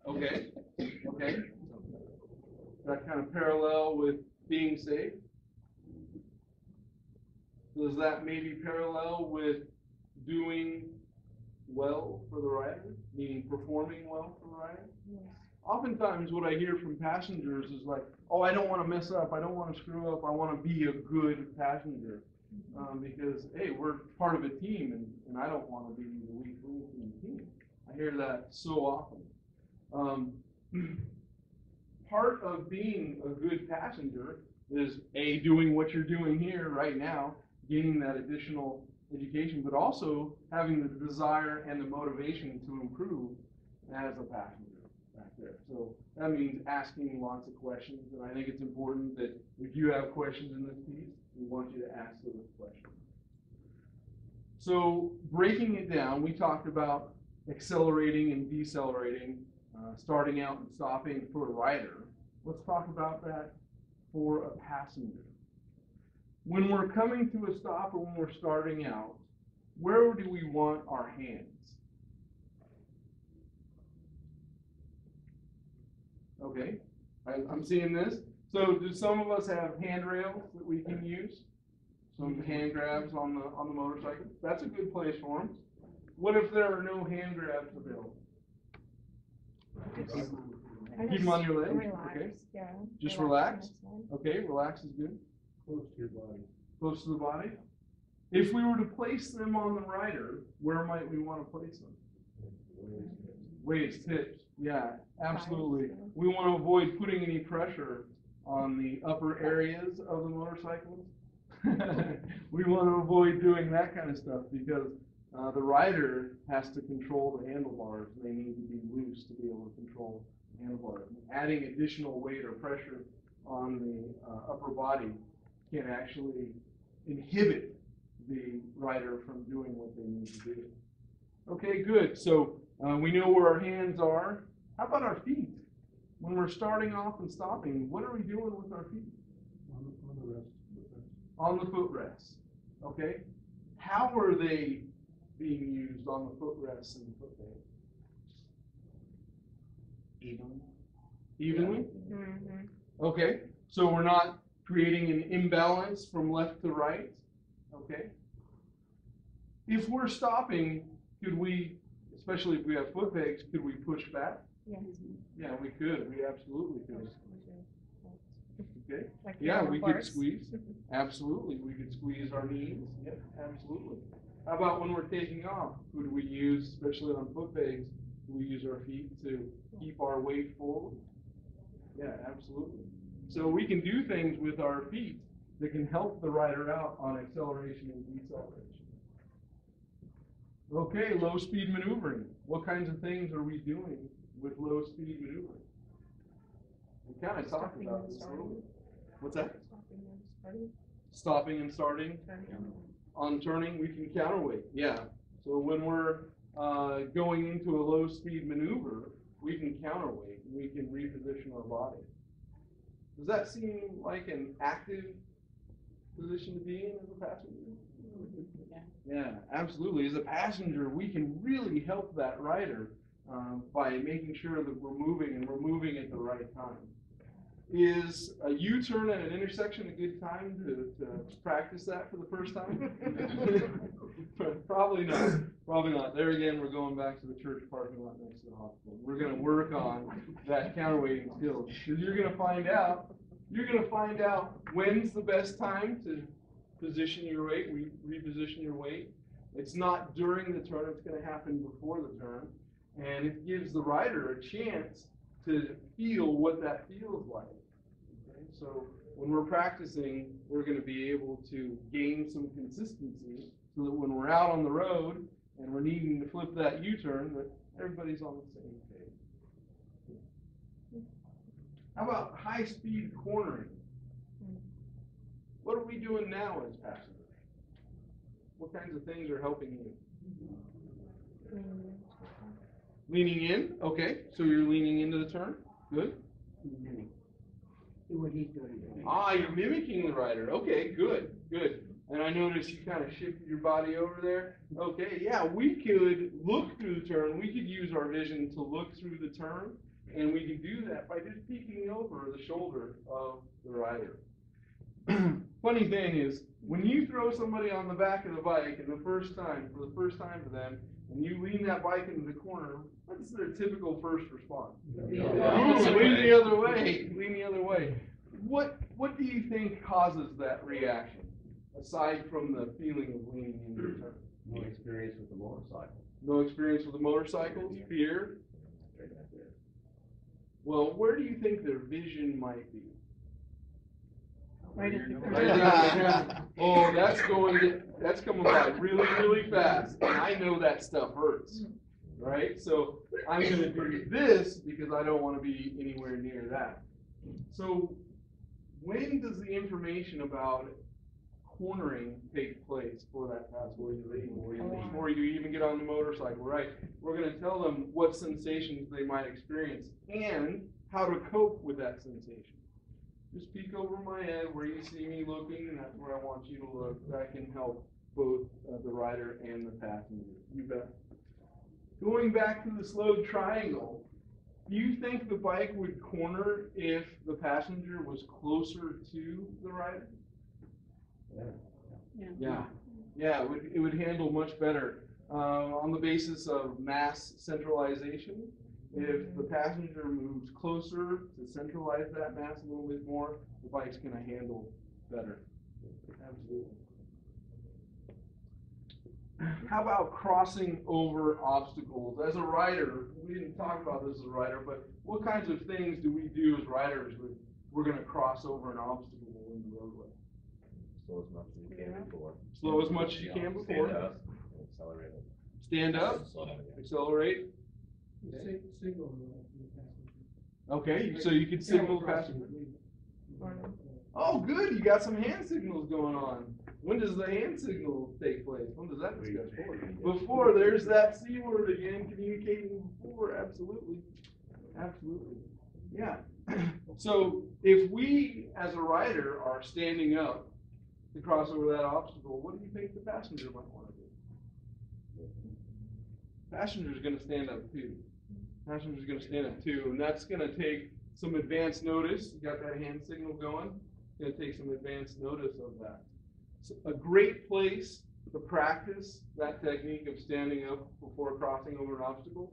Okay. Okay. That kind of parallel with being safe. Does that maybe parallel with doing well for the rider, meaning performing well for the rider? Yes. Oftentimes what I hear from passengers is like, oh, I don't want to mess up, I don't want to screw up, I want to be a good passenger. Because, hey, we're part of a team, and I don't want to be the weak link in the team. I hear that so often. Part of being a good passenger is, A, doing what you're doing here right now, gaining that additional education, but also having the desire and the motivation to improve as a passenger back there. So that means asking lots of questions, and I think it's important that if you have questions in this piece, we want you to ask those questions. So breaking it down, we talked about accelerating and decelerating, starting out and stopping for a rider. Let's talk about that for a passenger. When we're coming to a stop or when we're starting out, where do we want our hands? Okay, I'm seeing this. So do some of us have handrails that we can use? Some hand grabs on the motorcycle? That's a good place for them. What if there are no hand grabs available? Keep them on your legs. Relax, Okay. yeah. Just relax. Okay, relax is good. Close to your body. Close to the body. If we were to place them on the rider, where might we want to place them? Waist, hips. Yeah, absolutely. We want to avoid putting any pressure on the upper areas of the motorcycle. We want to avoid doing that kind of stuff because the rider has to control the handlebars. They need to be loose to be able to control the handlebars. Adding additional weight or pressure on the upper body can actually inhibit the rider from doing what they need to do. Okay, good. So we know where our hands are. How about our feet? When we're starting off and stopping, what are we doing with our feet? On the rest. On the footrest. Okay? How are they being used on the footrests and the foot pegs? Evenly. Evenly? Mm-hmm. Okay. So we're not creating an imbalance from left to right. Okay? If we're stopping, could we, especially if we have foot pegs, could we push back? Yes. Yeah, we could. We absolutely could. Okay. Like Yeah, on a we could horse. squeeze. Absolutely. We could squeeze our knees. Yep, absolutely. How about when we're taking off? Could we use, especially on foot pegs, we use our feet to keep our weight forward? Yeah, absolutely. So we can do things with our feet that can help the rider out on acceleration and deceleration. Okay, low speed maneuvering. What kinds of things are we doing with low speed maneuvering? We kind of talked about this earlier. What's that? Stopping and starting. Stopping and starting. On turning, we can counterweight. Yeah. So when we're going into a low speed maneuver, we can counterweight. We can reposition our body. Does that seem like an active position to be in as a passenger? Yeah, absolutely. As a passenger, we can really help that rider by making sure that we're moving and we're moving at the right time. Is a U-turn at an intersection a good time to practice that for the first time? Probably not. Probably not. There again, we're going back to the church parking lot next to the hospital. We're going to work on that counterweighting skills. Because you're going to find out when's the best time to position your weight, reposition your weight. It's not during the turn, it's going to happen before the turn. And it gives the rider a chance to feel what that feels like. Okay? So when we're practicing, we're going to be able to gain some consistency so that when we're out on the road and we're needing to flip that U-turn, that everybody's on the same page. How about high-speed cornering? What are we doing now as passengers? What kinds of things are helping you? Leaning in, okay. So you're leaning into the turn. Good. What he's doing. Ah, you're mimicking the rider. Okay, good, good. And I noticed you kind of shifted your body over there. Okay, yeah, we could look through the turn. We could use our vision to look through the turn, and we can do that by just peeking over the shoulder of the rider. Funny thing is, when you throw somebody on the back of the bike and for the first time to them, and you lean that bike into the corner, what's their typical first response? Lean the other way, lean the other way. What do you think causes that reaction, aside from the feeling of leaning into the turn? No experience with the motorcycle. No experience with the motorcycles? Fear? Well, where do you think their vision might be? Right at the Right there. Oh, that's coming by really, really fast. And I know that stuff hurts. Right? So I'm going to do this because I don't want to be anywhere near that. So when does the information about cornering take place for that passenger before you even get on the motorcycle, right? We're going to tell them what sensations they might experience and how to cope with that sensation. Just peek over my head where you see me looking, and that's where I want you to look. That can help both the rider and the passenger. You bet. Going back to the slowed triangle, do you think the bike would corner if the passenger was closer to the rider? Yeah, it would handle much better on the basis of mass centralization. If the passenger moves closer to centralize that mass a little bit more, the bike's going to handle better. Absolutely. How about crossing over obstacles? As a rider, we didn't talk about this as a rider, but what kinds of things do we do as riders when we're going to cross over an obstacle in the roadway? Slow as much as you can before. Slow as much as you can before. Stand up, accelerate it. Stand up, Slow down again. accelerate. Signal. Okay, so you could signal the passenger. Oh, good, you got some hand signals going on. When does the hand signal take place? When does that discuss? Before, there's that C word again, communicating before, absolutely. Absolutely, yeah. So if we, as a rider, are standing up to cross over that obstacle, what do you think the passenger might want to do? Passenger's going to stand up too. Passenger's going to stand up too, and that's going to take some advance notice. You got that hand signal going. It's going to take some advance notice of that. So a great place to practice that technique of standing up before crossing over an obstacle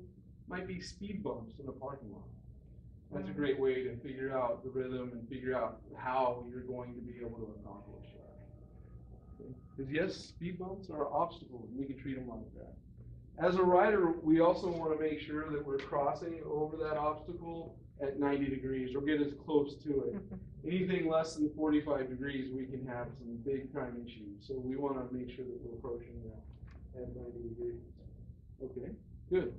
might be speed bumps in a parking lot. That's a great way to figure out the rhythm and figure out how you're going to be able to accomplish that. Because yes, speed bumps are obstacles, and we can treat them like that. As a rider, we also want to make sure that we're crossing over that obstacle at 90 degrees or get as close to it. Anything less than 45 degrees, we can have some big time issues. So we want to make sure that we're approaching that at 90 degrees. Okay, good.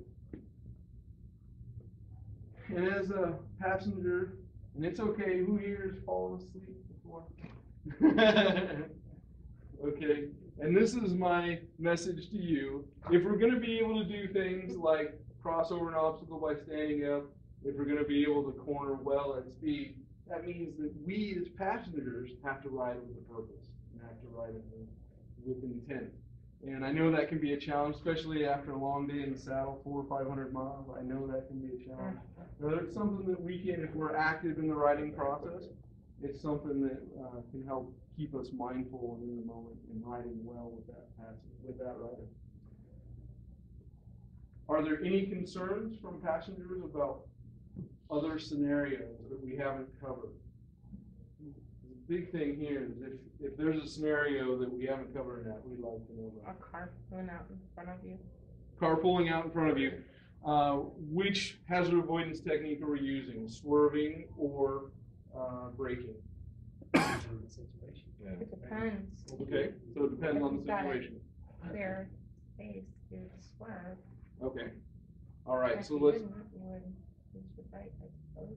And as a passenger, and it's okay, who here has fallen asleep before? Okay, and this is my message to you. If we're going to be able to do things like cross over an obstacle by standing up, if we're going to be able to corner well at speed, that means that we as passengers have to ride with a purpose and have to ride with intent. And I know that can be a challenge, especially after a long day in the saddle, 400 or 500 miles. I know that can be a challenge. But it's something that we can, if we're active in the riding process, it's something that can help keep us mindful and in the moment and riding well with that rider. Are there any concerns from passengers about other scenarios that we haven't covered? The big thing here is if there's a scenario that we haven't covered yet, we'd like to know about. A car pulling out in front of you. Car pulling out in front of you. Which hazard avoidance technique are we using? Swerving or braking? Yeah. It depends. Okay, so it depends on the situation. Clear space to swerve. Okay. All right, If so you let's didn't, you would use your brake, I suppose.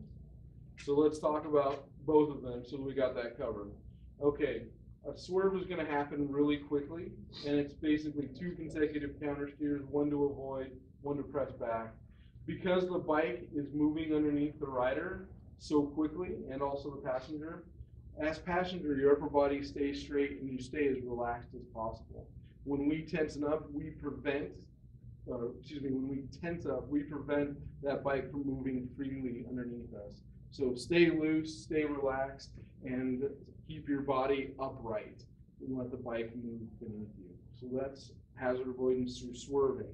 So let's talk about both of them so we got that covered. Okay, a swerve is going to happen really quickly, and it's basically 2 consecutive counter steers, 1 to avoid, 1 to press back. Because the bike is moving underneath the rider, so quickly, and also the passenger. As passenger, your upper body stays straight and you stay as relaxed as possible. When we tense up, we prevent, when we tense up, we prevent that bike from moving freely underneath us. So stay loose, stay relaxed, and keep your body upright and let the bike move beneath you. So that's hazard avoidance through swerving.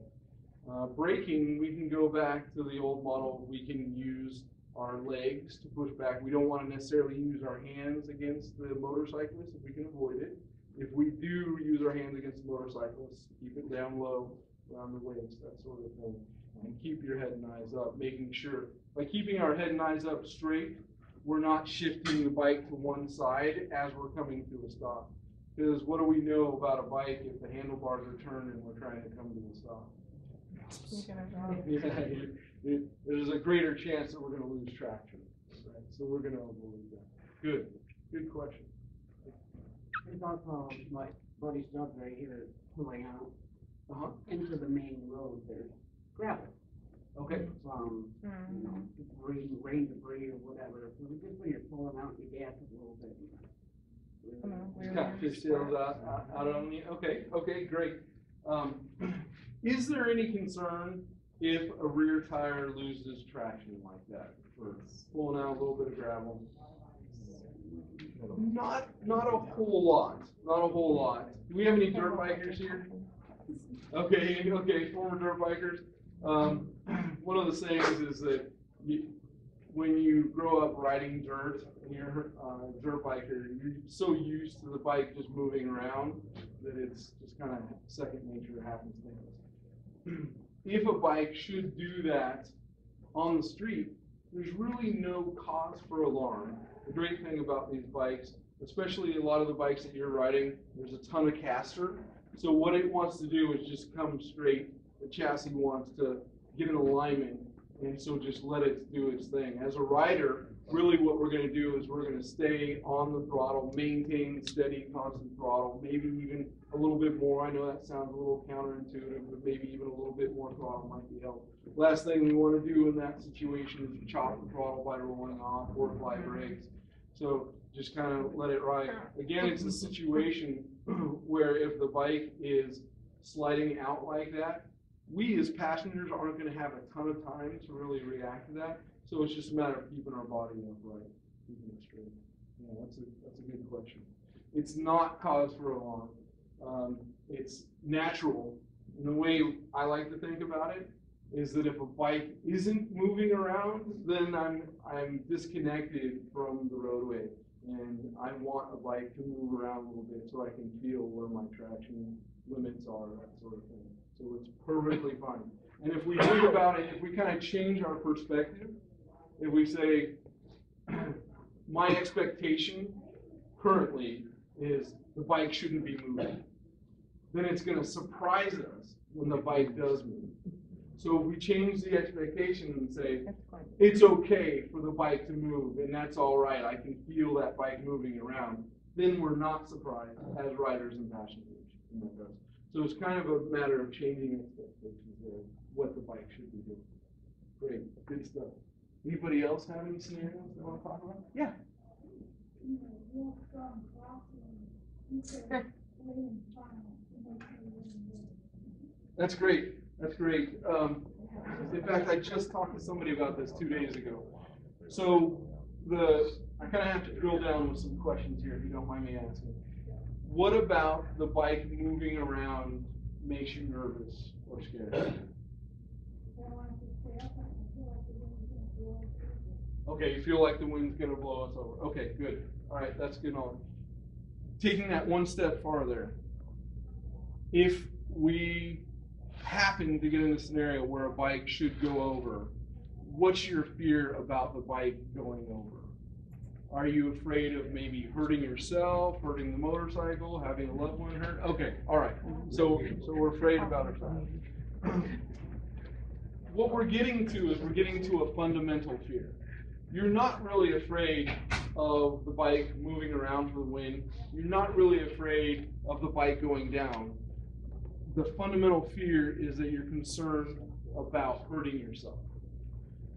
Braking, we can go back to the old model. We can use our legs to push back. We don't want to necessarily use our hands against the motorcyclist if we can avoid it. If we do use our hands against the motorcyclist, keep it down low, around the waist, that sort of thing. And keep your head and eyes up, making sure, by keeping our head and eyes up straight, we're not shifting the bike to one side as we're coming to a stop. Because what do we know about a bike if the handlebars are turned and we're trying to come to a stop? Yeah, there's a greater chance that we're going to lose traction. Right? So we're going to avoid that. Good question. There's also my buddy Stubbs right here pulling out into the main road. There's gravel. Okay. From debris, rain debris or whatever. So just when you're pulling out, you gas it a little bit. Just kind of fishtails out on you. Okay, great. Is there any concern if a rear tire loses traction like that for pulling out a little bit of gravel? Not a whole lot. Not a whole lot. Do we have any dirt bikers here? Okay, former dirt bikers. One of the sayings is that when you grow up riding dirt and you're a dirt biker, you're so used to the bike just moving around that it's just kind of second nature happenstance. If a bike should do that on the street, there's really no cause for alarm. The great thing about these bikes, especially a lot of the bikes that you're riding, there's a ton of caster. So what it wants to do is just come straight. The chassis wants to get in alignment, and so just let it do its thing. As a rider, really what we're going to do is we're going to stay on the throttle, maintain steady, constant throttle, maybe even a little bit more. I know that sounds a little counterintuitive, but maybe even a little bit more throttle might be helpful. Last thing we want to do in that situation is chop the throttle by rolling off or apply brakes. So just kind of let it ride. Again, it's a situation where if the bike is sliding out like that, we as passengers aren't going to have a ton of time to really react to that. So it's just a matter of keeping our body upright, keeping it straight. Yeah, that's a good question. It's not cause for alarm. It's natural. And the way I like to think about it is that if a bike isn't moving around, then I'm disconnected from the roadway, and I want a bike to move around a little bit so I can feel where my traction limits are, that sort of thing. So it's perfectly fine. And if we think about it, if we kind of change our perspective, if we say, my expectation currently is the bike shouldn't be moving, then it's going to surprise us when the bike does move. So if we change the expectation and say, it's okay for the bike to move, and that's all right, I can feel that bike moving around, then we're not surprised as riders and passengers. So it's kind of a matter of changing expectations of what the bike should be doing. Great, good stuff. Anybody else have any scenarios they want to talk about? Yeah. That's great. That's great. In fact, I just talked to somebody about this 2 days ago. So I kind of have to drill down with some questions here, if you don't mind me asking. What about the bike moving around makes you nervous or scared? Okay, you feel like the wind's going to blow us over. Okay, good. All right, that's good knowledge. Taking that one step farther, if we happen to get in a scenario where a bike should go over, what's your fear about the bike going over? Are you afraid of maybe hurting yourself, hurting the motorcycle, having a loved one hurt? Okay, all right. So we're afraid about ourselves. What we're getting to is we're getting to a fundamental fear. You're not really afraid of the bike moving around to the wind. You're not really afraid of the bike going down. The fundamental fear is that you're concerned about hurting yourself.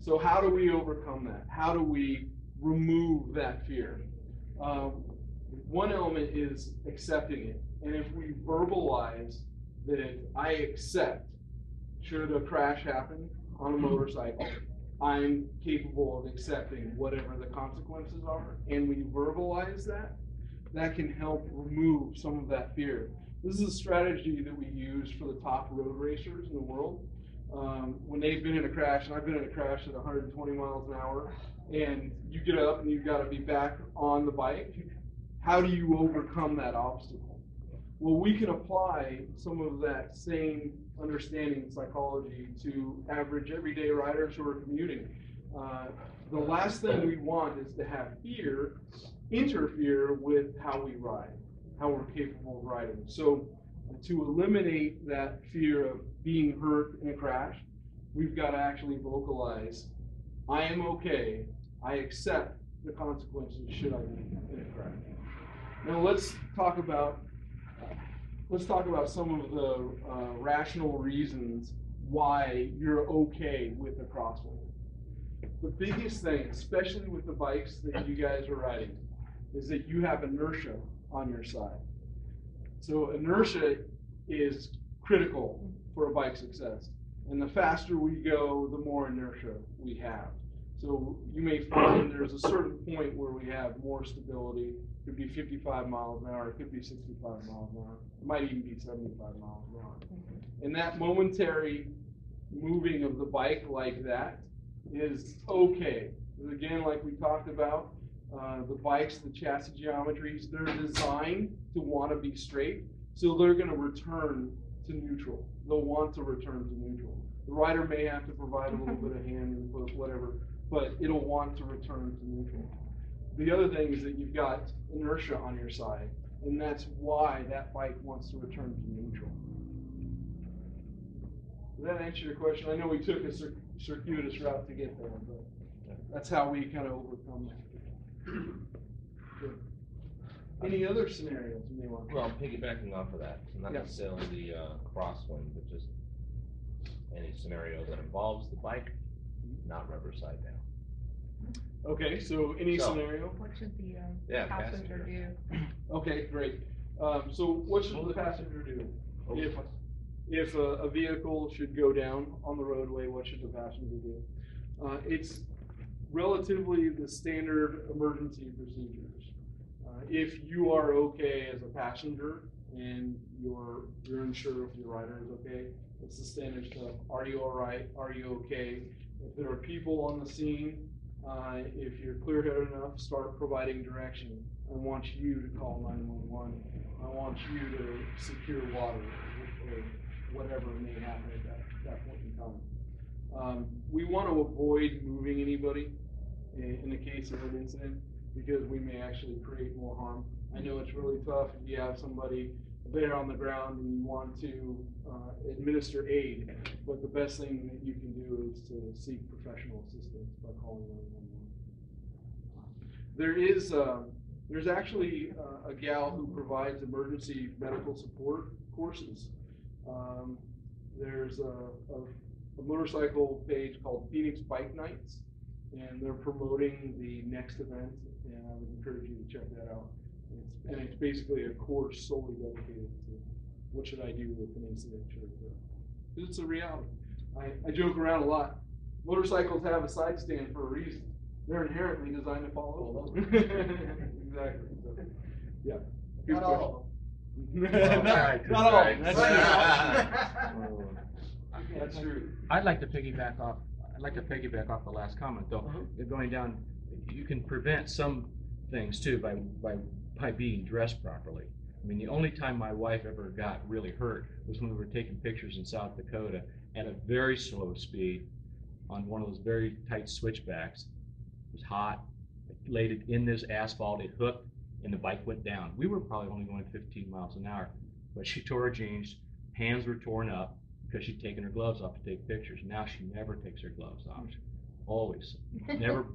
So how do we overcome that? How do we remove that fear. One element is accepting it. And if we verbalize that I accept, should a crash happen on a motorcycle, I'm capable of accepting whatever the consequences are, and we verbalize that, that can help remove some of that fear. This is a strategy that we use for the top road racers in the world. When they've been in a crash, and I've been in a crash at 120 miles an hour, and you get up and you've got to be back on the bike, how do you overcome that obstacle? Well, we can apply some of that same understanding and psychology to average everyday riders who are commuting. The last thing we want is to have fear interfere with how we ride, how we're capable of riding. So to eliminate that fear of being hurt in a crash, we've got to actually vocalize, I am okay, I accept the consequences should I be in a crash. Now let's talk about some of the rational reasons why you're okay with the crosswind. The biggest thing, especially with the bikes that you guys are riding, is that you have inertia on your side. So inertia is critical for a bike success. And the faster we go, the more inertia we have. So you may find there's a certain point where we have more stability. It could be 55 miles an hour, it could be 65 miles an hour, it might even be 75 miles an hour. And that momentary moving of the bike like that is okay. Again, like we talked about, the bikes, the chassis geometries, they're designed to want to be straight, so they're going to return to neutral. They'll want to return to neutral. The rider may have to provide a little bit of hand input, whatever, but it'll want to return to neutral. The other thing is that you've got inertia on your side, and that's why that bike wants to return to neutral. Does that answer your question? I know we took a circuitous route to get there, but that's how we kind of overcome that. Good. Any other scenarios you may want? Well, piggybacking off of that, not Yeah. necessarily the crosswind, but just any scenario that involves the bike, not rubber side down. Okay, so any scenario? What should the Yeah, passenger do? Okay, great. So what should the passenger do? If a vehicle should go down on the roadway, what should the passenger do? It's relatively the standard emergency procedures. If you are okay as a passenger and you're unsure if your rider is okay, it's the standard stuff. Are you all right? Are you okay? If there are people on the scene, if you're clear-headed enough, start providing direction. I want you to call 911. I want you to secure water or whatever may happen at that point in time. We want to avoid moving anybody in the case of an incident because we may actually create more harm. I know it's really tough if you have somebody there on the ground and you want to administer aid, but the best thing that you can do is to seek professional assistance by calling 911. There's actually a gal who provides emergency medical support courses. There's a motorcycle page called Phoenix Bike Nights, and they're promoting the next event, and I would encourage you to check that out. It's basically a course solely dedicated to what should I do if an incident should occur. Because it's a reality. I joke around a lot. Motorcycles have a side stand for a reason. They're inherently designed to fall over. Exactly. So, yeah. Good Not all question. Not all. That's true. That's true. I'd like to piggyback off the last comment, though. Going down, you can prevent some things too by being dressed properly. I mean, the only time my wife ever got really hurt was when we were taking pictures in South Dakota at a very slow speed on one of those very tight switchbacks. It was hot. It laid it in this asphalt. It hooked, and the bike went down. We were probably only going 15 miles an hour, but she tore her jeans. Hands were torn up because she'd taken her gloves off to take pictures. Now she never takes her gloves off. Always. Never.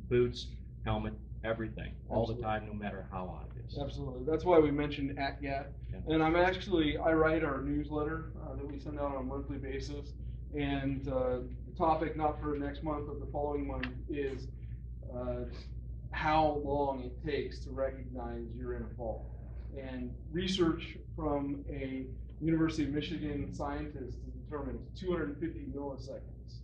Boots, helmet, everything. All the time, no matter how hot it is. Absolutely. That's why we mentioned ATGAT. Yeah. And I write our newsletter that we send out on a monthly basis. And the topic, not for next month, but the following month, is how long it takes to recognize you're in a fall. And research from a University of Michigan scientist has determined 250 milliseconds.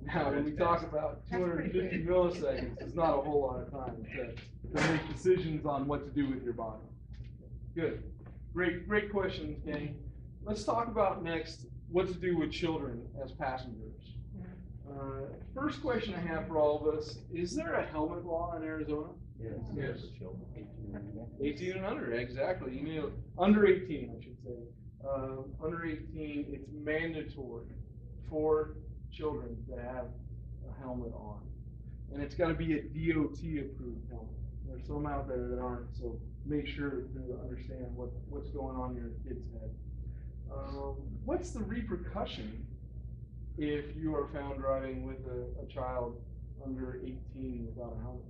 Now, when we talk about That's pretty 250 quick. milliseconds, it's not a whole lot of time to make decisions on what to do with your body. Good. Great questions, gang. Let's talk about next what to do with children as passengers. First question I have for all of us, is there a helmet law in Arizona? Yes. 18 and under, exactly. You know, under 18, I should say. Under 18, it's mandatory for children to have a helmet on. And it's got to be a DOT approved helmet. There's some out there that aren't, so make sure to understand what's going on in your kid's head. What's the repercussion if you are found driving with a child under 18 without a helmet?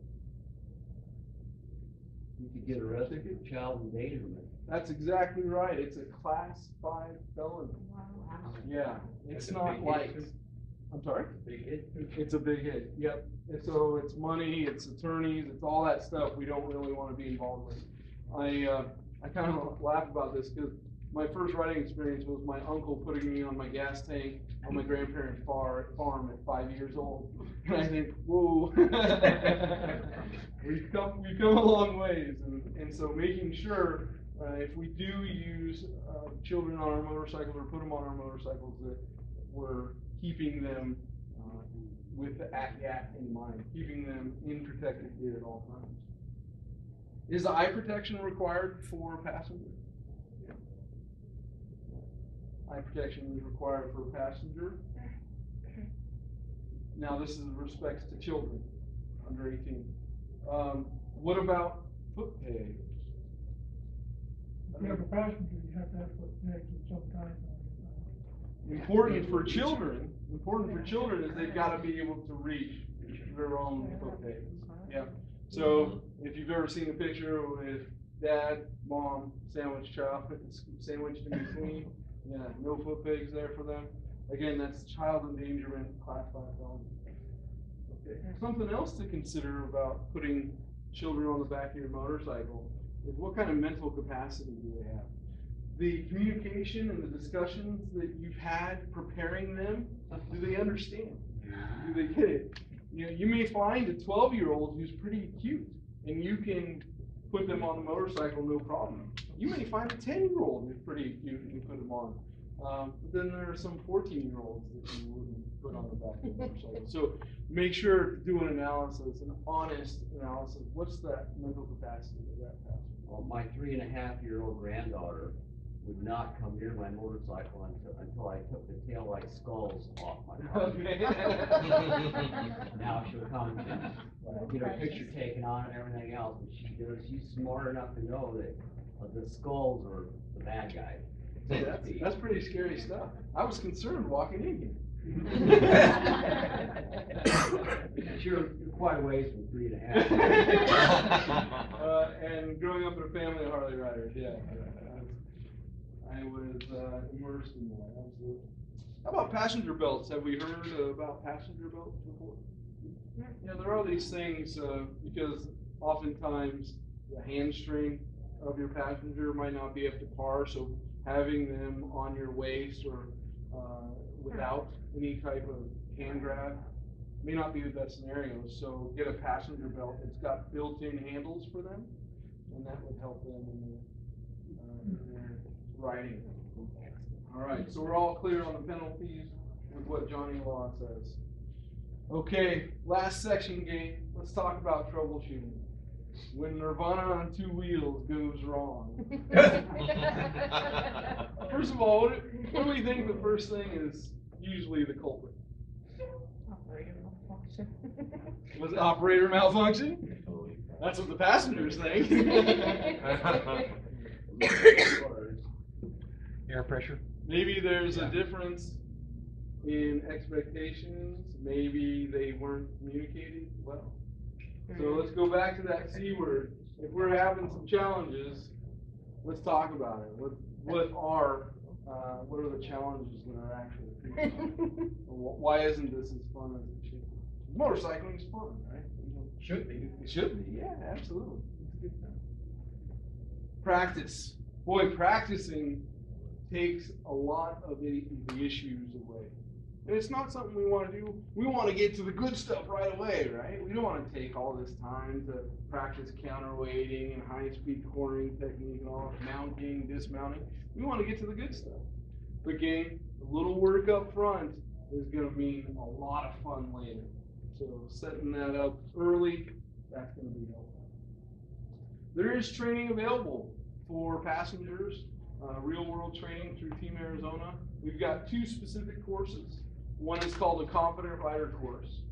You could get arrested for child endangerment. That's exactly right. It's a class 5 felony. Wow. Yeah, it's That's a not big light. hit. I'm sorry? Big hit. It's a big hit. Yep. And so it's money, it's attorneys, it's all that stuff we don't really want to be involved with. I kind of laugh about this because my first riding experience was my uncle putting me on my gas tank on my grandparents' farm at 5 years old. And I think, whoa, we've come a long ways. And so making sure if we do use children on our motorcycles or put them on our motorcycles that we're keeping them with the ACT in mind, keeping them in protected gear at all times. Is the eye protection required for a passenger? Yeah. Eye protection is required for a passenger. Now this is with respects to children under 18. What about foot pegs? If you have a passenger, you have to have foot pegs of some kind on it. Important for children is they've got to be able to reach their own foot pegs. Yeah. So if you've ever seen a picture with dad, mom, sandwich child, sandwiched in between, yeah, no foot pegs there for them. Again, that's child endangerment, class 5 felony. Okay. Something else to consider about putting children on the back of your motorcycle is what kind of mental capacity do they have? The communication and the discussions that you've had preparing them, do they understand? Do they get it? You know, you may find a 12-year-old who's pretty cute, and you can put them on the motorcycle, no problem. You may find a 10-year-old who's pretty cute, and you put them on. But then there are some 14-year-olds that you wouldn't put on the back of the motorcycle. So make sure to do an analysis, an honest analysis. What's that mental capacity of that passenger? Well, my 3.5-year-old granddaughter would not come near my motorcycle until I took the taillight skulls off my car. Okay. Now she'll come and get her picture taken on and everything else, but she's smart enough to know that the skulls are the bad guys. That's pretty scary stuff. I was concerned walking in here. You're quite a ways from 3.5. And growing up in a family of Harley riders, yeah. I was immersed in that, absolutely. How about passenger belts? Have we heard about passenger belts before? Yeah, there are these things because oftentimes the hamstring of your passenger might not be up to par, so having them on your waist or without any type of hand grab may not be the best scenario. So get a passenger belt that's got built-in handles for them, and that would help them in their riding. All right, so we're all clear on the penalties with what Johnny Law says. Okay, last section, gang. Let's talk about troubleshooting. When Nirvana on 2 wheels goes wrong. First of all, what do we think the first thing is usually the culprit? Operator malfunction. Was it operator malfunction? That's what the passengers think. Air pressure. Maybe there's a difference in expectations. Maybe they weren't communicated well. So let's go back to that C word. If we're having some challenges, let's talk about it. What are the challenges that are actually facing? Why isn't this as fun as it should be? Motorcycling's fun, right? Should be. It should be, yeah, absolutely. It's a good time. Practice. Boy, practicing takes a lot of the issues away. And it's not something we want to do. We want to get to the good stuff right away, right? We don't want to take all this time to practice counterweighting and high-speed cornering technique and all mounting, dismounting. We want to get to the good stuff. But gang, a little work up front is going to mean a lot of fun later. So setting that up early, that's going to be helpful. There is training available for passengers, real-world training through Team Arizona. We've got 2 specific courses. One is called the Confident Rider course.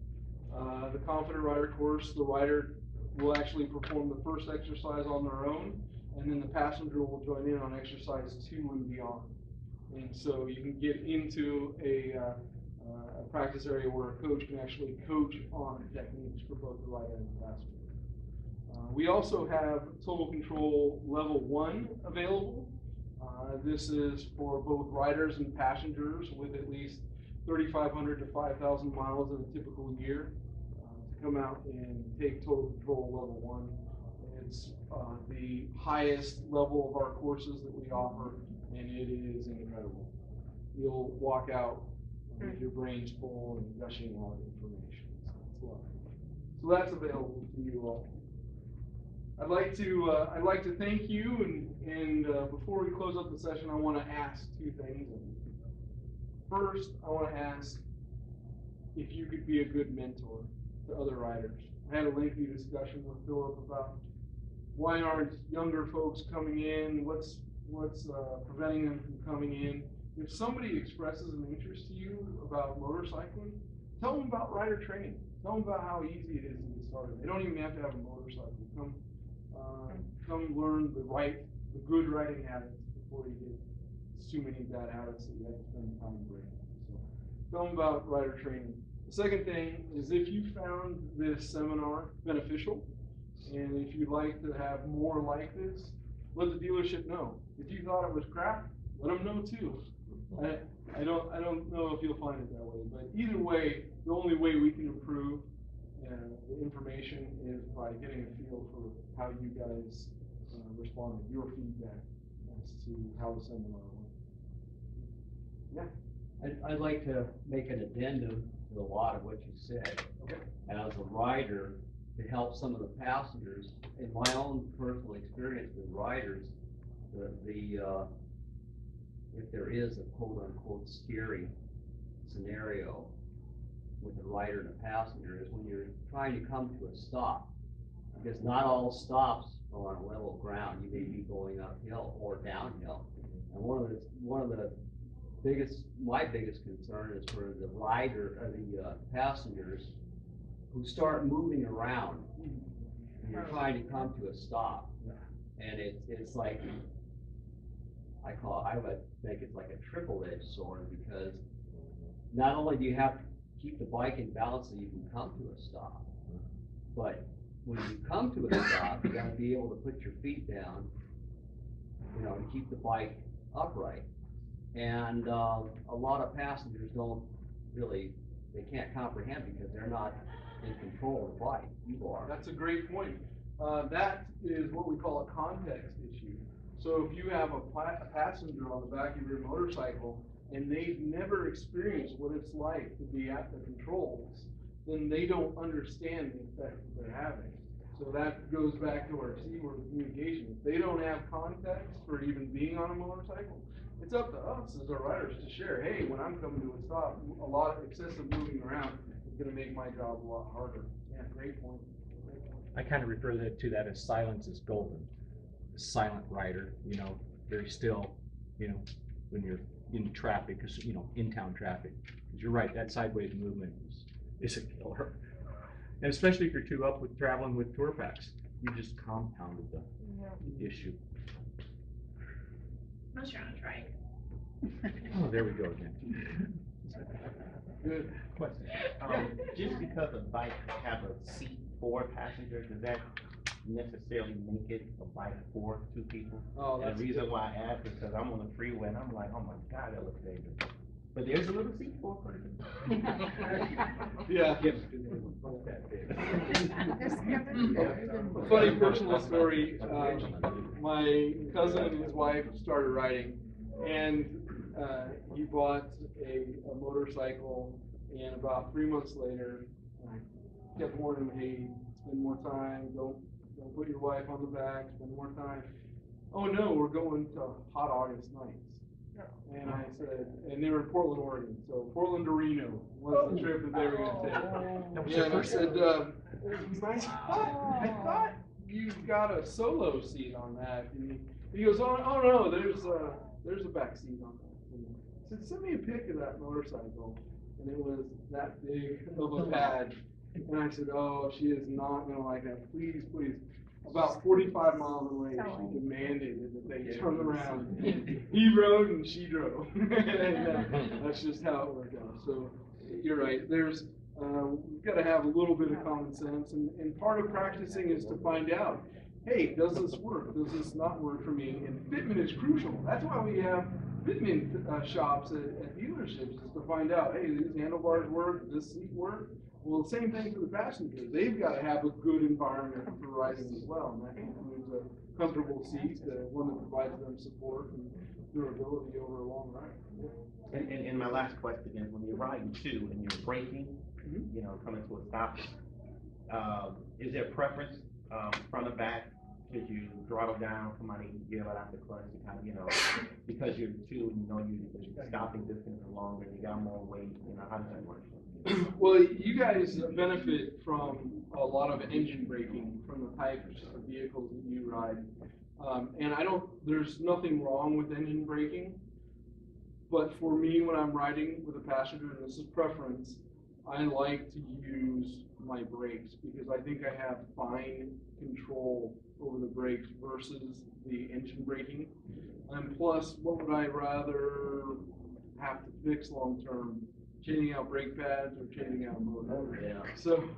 The Confident Rider course, the rider will actually perform the first exercise on their own, and then the passenger will join in on exercise 2 and beyond. And so you can get into a practice area where a coach can actually coach on techniques for both the rider and the passenger. We also have Total Control Level 1 available. This is for both riders and passengers with at least 3,500 to 5,000 miles in a typical year to come out and take Total Control Level 1. It's the highest level of our courses that we offer, and it is incredible. You'll walk out with your brains full and gushing out information. So it's a lot of fun. So that's available to you all. I'd like to thank you, and before we close up the session, I want to ask 2 things. First, I want to ask if you could be a good mentor to other riders. I had a lengthy discussion with Philip about why aren't younger folks coming in, what's preventing them from coming in. If somebody expresses an interest to you about motorcycling, tell them about rider training. Tell them about how easy it is to get started. They don't even have to have a motorcycle. Come learn the good riding habits before you get too many bad habits that you have to spend time breaking. So tell them about rider training. The second thing is, if you found this seminar beneficial, and if you'd like to have more like this, let the dealership know. If you thought it was crap, let them know too. I don't know if you'll find it that way, but either way, the only way we can improve the information is by getting a feel for how you guys responded, your feedback as to how the seminar went. Yeah. I'd like to make an addendum to a lot of what you said. Okay. As a rider, to help some of the passengers, in my own personal experience with riders, if there is a quote-unquote scary scenario with a rider and a passenger, is when you're trying to come to a stop, because not all stops are on a level ground. You may be going uphill or downhill, and one of the my biggest concern is for the rider or the passengers who start moving around. You're trying to come to a stop, and it's like I would think it's like a triple-edged sword, because not only do you have to keep the bike in balance so you can come to a stop, but when you come to a stop, you got to be able to put your feet down, to keep the bike upright. And a lot of passengers they can't comprehend, because they're not in control of the bike. You are. That's a great point. That is what we call a context issue. So if you have a passenger on the back of your motorcycle and they've never experienced what it's like to be at the controls, then they don't understand the effect that they're having. So that goes back to our C word of communication. If they don't have context for even being on a motorcycle, it's up to us as our riders to share, hey, when I'm coming to a stop, a lot of excessive moving around is going to make my job a lot harder. Yeah, great point. I kind of refer to that as silence is golden. A silent rider, very still, when you're in traffic, because, in-town traffic. Because you're right, that sideways movement is a killer. And especially if you're too up with traveling with tour packs, you just compounded the issue. Unless you're on a trike. Oh, there we go again. Good. Question. Just because a bike have a seat for a passenger, does that necessarily make it a bike for 2 people? Oh, And the reason why I ask is because I'm on the freeway and I'm like, oh my God, that looks dangerous. But there's a little seat for a person. Yeah. Just give it- A funny personal story, my cousin and his wife started riding, and he bought a motorcycle, and about 3 months later, kept warning him, hey, spend more time, don't put your wife on the back, spend more time. Oh no, we're going to hot August nights. And I said, and they were in Portland, Oregon, so Portland to Reno was the trip that they were gonna take. Yeah, and I said, I thought you got a solo seat on that. And he goes, oh no, there's a back seat on that. And I said, send me a pic of that motorcycle. And it was that big of a pad. And I said, oh, she is not gonna like that. Please, please. About 45 miles away, she demanded that they turn around. He rode and she drove. And, that's just how it worked out. So you're right. We've got to have a little bit of common sense, and part of practicing is to find out, hey, does this work? Does this not work for me? And fitment is crucial. That's why we have fitment shops at dealerships, is to find out, hey, these handlebars work, does this seat work? Well, the same thing for the passengers. They've got to have a good environment for riding as well, and that includes a comfortable seat, one that provides them support and durability over a long ride. And my last question is, when you're riding too and you're braking, you know, coming to a stop, is there a preference, front or back? Should you throttle down, somebody yell out the clutch to kind of, you know, because you're two, you know, you're stopping distance are longer, you got more weight, you know, how does that work? Well, you guys benefit from a lot of engine braking from the types of vehicles that you ride. And there's nothing wrong with engine braking, but for me, when I'm riding with a passenger, and this is preference, I like to use my brakes because I think I have fine control over the brakes versus the engine braking. And plus, what would I rather have to fix long term? Changing out brake pads or changing out a motor. Yeah. So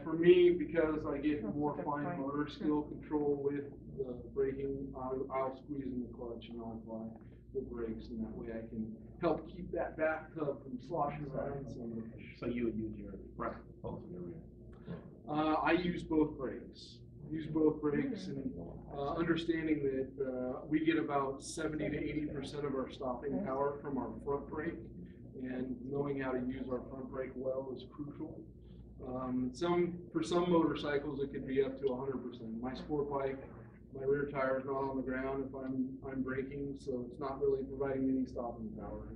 for me, because I get more fine motor skill control with the braking, I'll squeeze in the clutch and I'll apply the brakes, and that way I can help keep that bathtub from sloshing around so much. So you would use your front opposed to your rear? I use both brakes. And understanding that we get about 70 to 80% of our stopping power from our front brake. And knowing how to use our front brake well is crucial. For some motorcycles, it could be up to 100%. My sport bike, my rear tire is not on the ground if I'm braking, so it's not really providing any stopping power.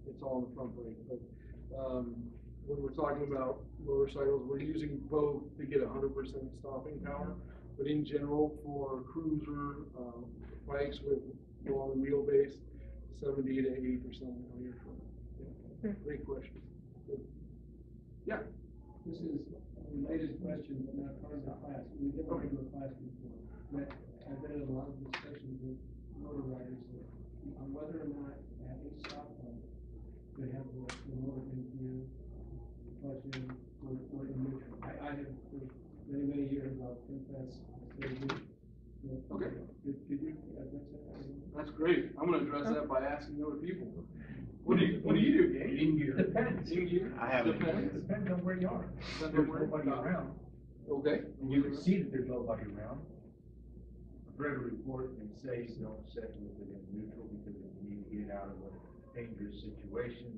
It's all in the front brake. But when we're talking about motorcycles, we're using both to get 100% stopping power. But in general, for cruiser bikes with long wheelbase, 70 to 80% on your front. Great question. Good. Yeah. This is a related question, but not part of the class. We did go to a class before, but I've been in a lot of discussions with motor riders on whether or not at a stop line could have the motor in gear, clutch in, or in neutral. I have for many years I'll confess I still do. Okay. Could you address that? That's great. I'm going to address that by asking other people. What do you do, Gabe? In gear. Depends. In gear? I have it. Depends. Depends on where you are. Depends on There's where nobody you are. around. Okay. And you can see that there's nobody around. I've read a report that says don't set with it in neutral because if you need to get out of a dangerous situation,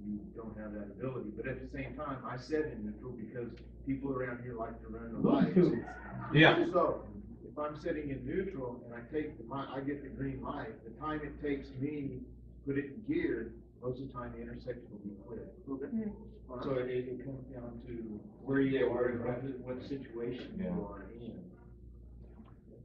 you don't have that ability. But at the same time, I set in neutral because people around here like to run the lights. Yeah. So if I'm sitting in neutral and I get the green light, the time it takes me to put it in gear, most of the time the intersection will be clear. Okay. So it comes down to where you are, what situation you are in.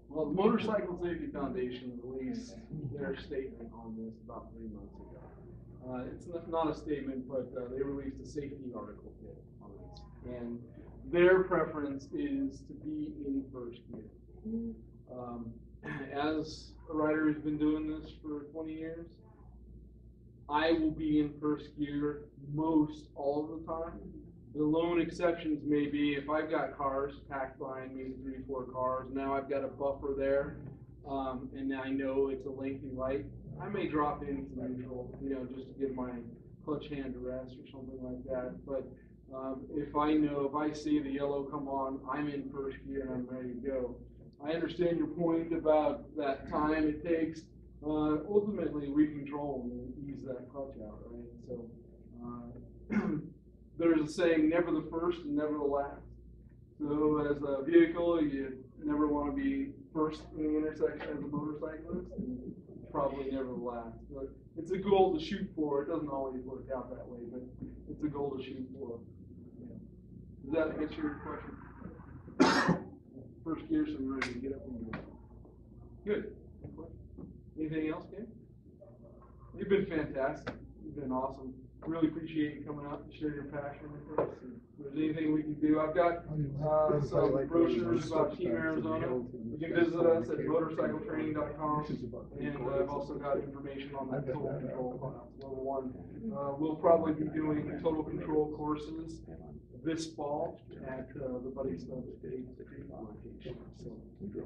Well, the Motorcycle Safety Foundation released their statement on this about 3 months ago. It's not a statement, but they released a safety article on this. And their preference is to be in first gear. As a rider who's been doing this for 20 years, I will be in first gear most all of the time. The lone exceptions may be if I've got cars packed behind me, 3 or 4 cars, now I've got a buffer there, and I know it's a lengthy light, I may drop into neutral, you know, just to give my clutch hand to rest or something like that. But if I see the yellow come on, I'm in first gear and I'm ready to go. I understand your point about that time it takes. Ultimately, we control and ease that clutch out, right? So there's a saying, never the first and never the last. So as a vehicle, you never want to be first in the intersection as a motorcyclist, and probably never the last. But it's a goal to shoot for. It doesn't always work out that way, but it's a goal to shoot for. Yeah. Does that answer your question? First gear, so you're ready to get up and go. Good. Anything else, Ken? You've been fantastic. You've been awesome. Really appreciate you coming out to share your passion with us. And if there's anything we can do, I've got some brochures about Team Arizona. You can visit us at motorcycletraining.com, and I've also got information on that total control class, level 1. We'll probably be doing total control courses this fall at the Buddy Stubbs location. So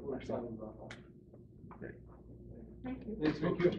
we're excited about that. Thank you. Thanks, Vicky.